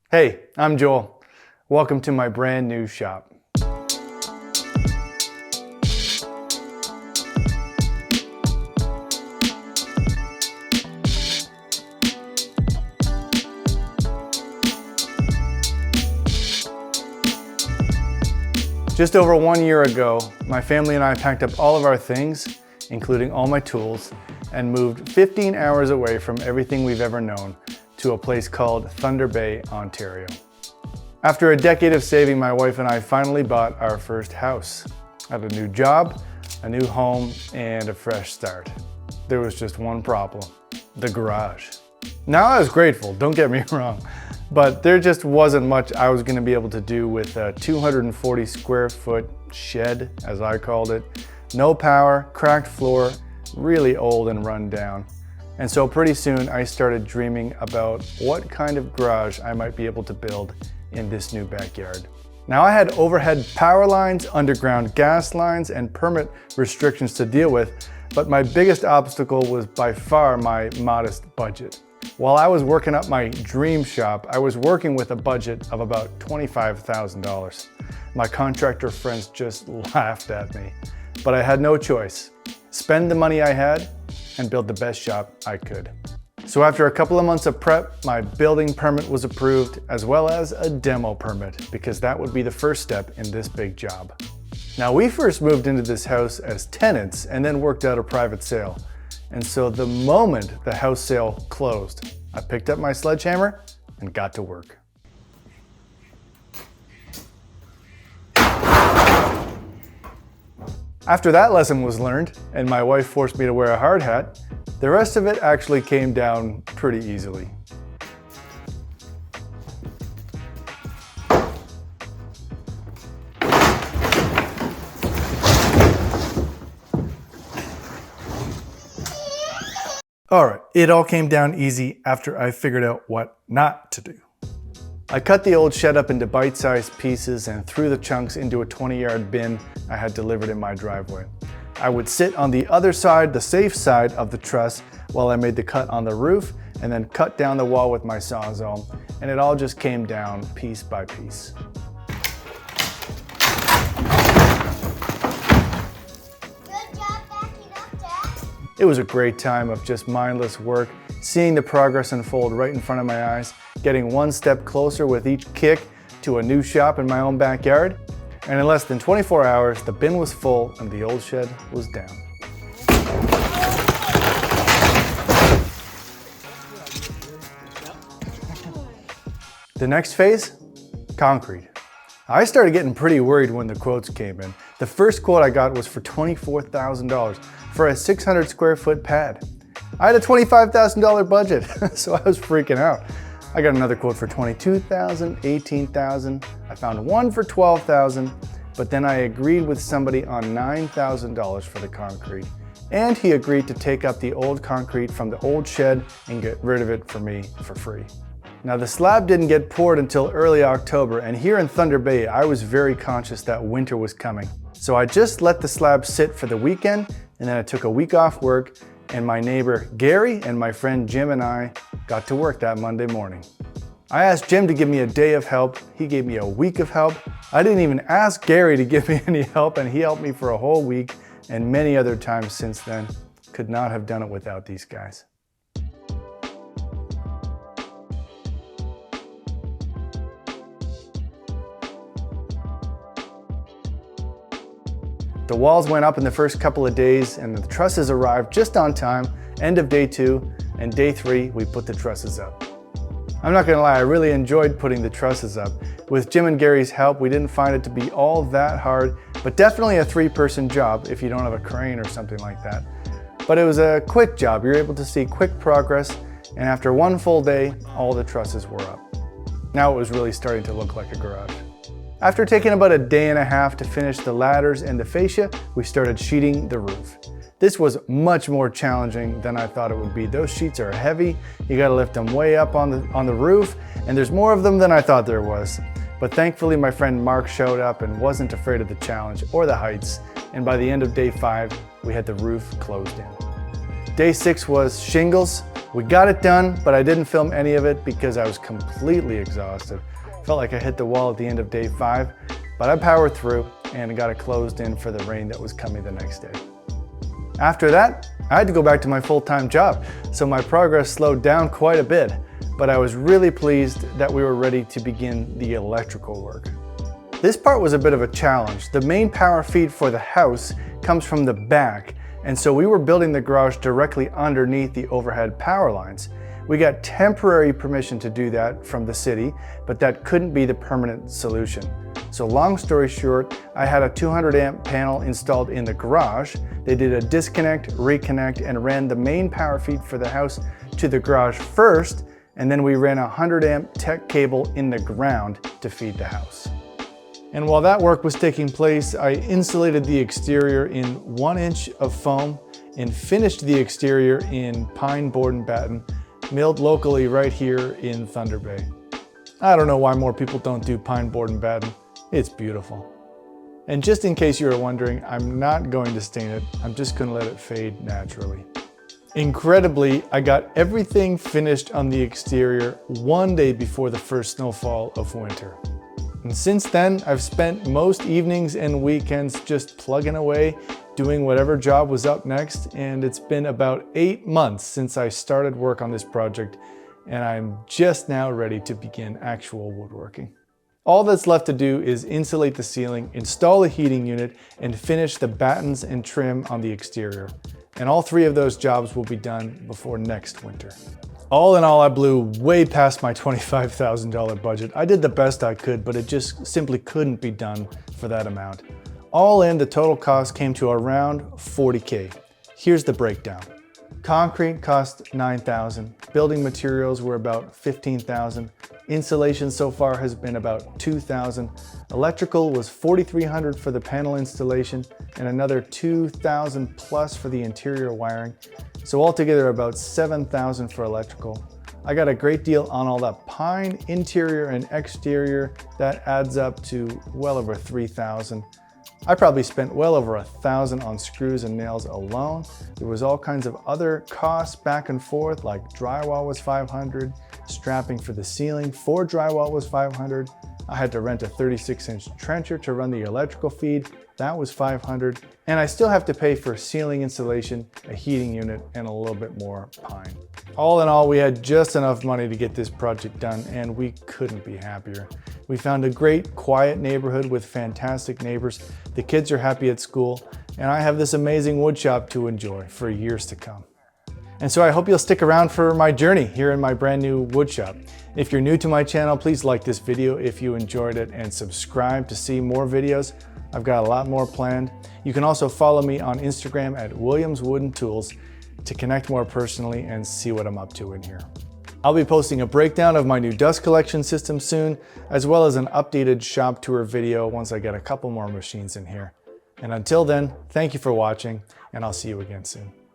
Hey, I'm Joel. Welcome to my brand new shop. Just over 1 year ago, my family and I packed up all of our things, including all my tools, and moved 15 hours away from everything we've ever known to a place called Thunder Bay, Ontario. After a decade of saving, my wife and I finally bought our first house. I had a new job, a new home, and a fresh start. There was just one problem: the garage. Now I was grateful, don't get me wrong, but there just wasn't much I was gonna be able to do with a 240 square foot shed, as I called it. No power, cracked floor, really old and run down. And so pretty soon I started dreaming about what kind of garage I might be able to build in this new backyard. Now I had overhead power lines, underground gas lines, and permit restrictions to deal with, but my biggest obstacle was by far my modest budget. While I was working up my dream shop, I was working with a budget of about $25,000. My contractor friends just laughed at me, but I had no choice. Spend the money I had and build the best shop I could. So after a couple of months of prep, my building permit was approved, as well as a demo permit, because that would be the first step in this big job. Now, we first moved into this house as tenants and then worked out a private sale. And so the moment the house sale closed, I picked up my sledgehammer and got to work. After that lesson was learned, and my wife forced me to wear a hard hat, the rest of it actually came down pretty easily. Alright, it all came down easy after I figured out what not to do. I cut the old shed up into bite-sized pieces and threw the chunks into a 20-yard bin I had delivered in my driveway. I would sit on the other side, the safe side of the truss, while I made the cut on the roof, and then cut down the wall with my Sawzall, and it all just came down piece by piece. It was a great time of just mindless work, seeing the progress unfold right in front of my eyes, getting one step closer with each kick to a new shop in my own backyard. And in less than 24 hours, the bin was full and the old shed was down. The next phase? Concrete. I started getting pretty worried when the quotes came in. The first quote I got was for $24,000 for a 600 square foot pad. I had a $25,000 budget, so I was freaking out. I got another quote for $22,000, $18,000. I found one for $12,000, but then I agreed with somebody on $9,000 for the concrete. And he agreed to take up the old concrete from the old shed and get rid of it for me for free. Now, the slab didn't get poured until early October, and here in Thunder Bay, I was very conscious that winter was coming. So I just let the slab sit for the weekend, and then I took a week off work, and my neighbor Gary and my friend Jim and I got to work that Monday morning. I asked Jim to give me a day of help. He gave me a week of help. I didn't even ask Gary to give me any help, and he helped me for a whole week, and many other times since then. Could not have done it without these guys. The walls went up in the first couple of days, and the trusses arrived just on time, end of day 2, and day 3 we put the trusses up. I'm not gonna lie, I really enjoyed putting the trusses up. With Jim and Gary's help, we didn't find it to be all that hard, but definitely a 3-person job if you don't have a crane or something like that. But it was a quick job. You're able to see quick progress, and after one full day, all the trusses were up. Now it was really starting to look like a garage. After taking about a day and a half to finish the ladders and the fascia, we started sheeting the roof. This was much more challenging than I thought it would be. Those sheets are heavy, you gotta lift them way up on the roof, and there's more of them than I thought there was. But thankfully my friend Mark showed up and wasn't afraid of the challenge or the heights, and by the end of day 5, we had the roof closed in. Day 6 was shingles, We got it done, but I didn't film any of it because I was completely exhausted. Felt like I hit the wall at the end of day 5, but I powered through and got it closed in for the rain that was coming the next day. After that, I had to go back to my full-time job, so my progress slowed down quite a bit, but I was really pleased that we were ready to begin the electrical work. This part was a bit of a challenge. The main power feed for the house comes from the back, and so we were building the garage directly underneath the overhead power lines. We got temporary permission to do that from the city, but that couldn't be the permanent solution. So long story short, I had a 200 amp panel installed in the garage. They did a disconnect, reconnect, and ran the main power feed for the house to the garage first, and then we ran a 100 amp tech cable in the ground to feed the house. And while that work was taking place, I insulated the exterior in 1 inch of foam and finished the exterior in pine board and batten, milled locally right here in Thunder Bay. I don't know why more people don't do pine board and batten. It's beautiful. And just in case you were wondering, I'm not going to stain it. I'm just going to let it fade naturally. Incredibly, I got everything finished on the exterior 1 day before the first snowfall of winter. And since then, I've spent most evenings and weekends just plugging away, doing whatever job was up next, and it's been about 8 months since I started work on this project, and I'm just now ready to begin actual woodworking. All that's left to do is insulate the ceiling, install a heating unit, and finish the battens and trim on the exterior. And all 3 of those jobs will be done before next winter. All in all, I blew way past my $25,000 budget. I did the best I could, but it just simply couldn't be done for that amount. All in, the total cost came to around $40K. Here's the breakdown. Concrete cost $9,000. Building materials were about $15,000. Insulation so far has been about $2,000. Electrical was $4,300 for the panel installation and another $2,000 plus for the interior wiring. So altogether about $7,000 for electrical. I got a great deal on all that pine, interior and exterior. That adds up to well over $3,000. I probably spent well over $1,000 on screws and nails alone. There was all kinds of other costs back and forth, like drywall was $500, strapping for the ceiling for drywall was $500. I had to rent a 36-inch trencher to run the electrical feed. That was $500. And I still have to pay for ceiling insulation, a heating unit, and a little bit more pine. All in all, we had just enough money to get this project done, and we couldn't be happier. We found a great, quiet neighborhood with fantastic neighbors. The kids are happy at school, and I have this amazing wood shop to enjoy for years to come. And so I hope you'll stick around for my journey here in my brand new wood shop. If you're new to my channel, please like this video if you enjoyed it and subscribe to see more videos. I've got a lot more planned. You can also follow me on Instagram at Williams Wooden Tools to connect more personally and see what I'm up to in here. I'll be posting a breakdown of my new dust collection system soon, as well as an updated shop tour video once I get a couple more machines in here. And until then, thank you for watching, and I'll see you again soon.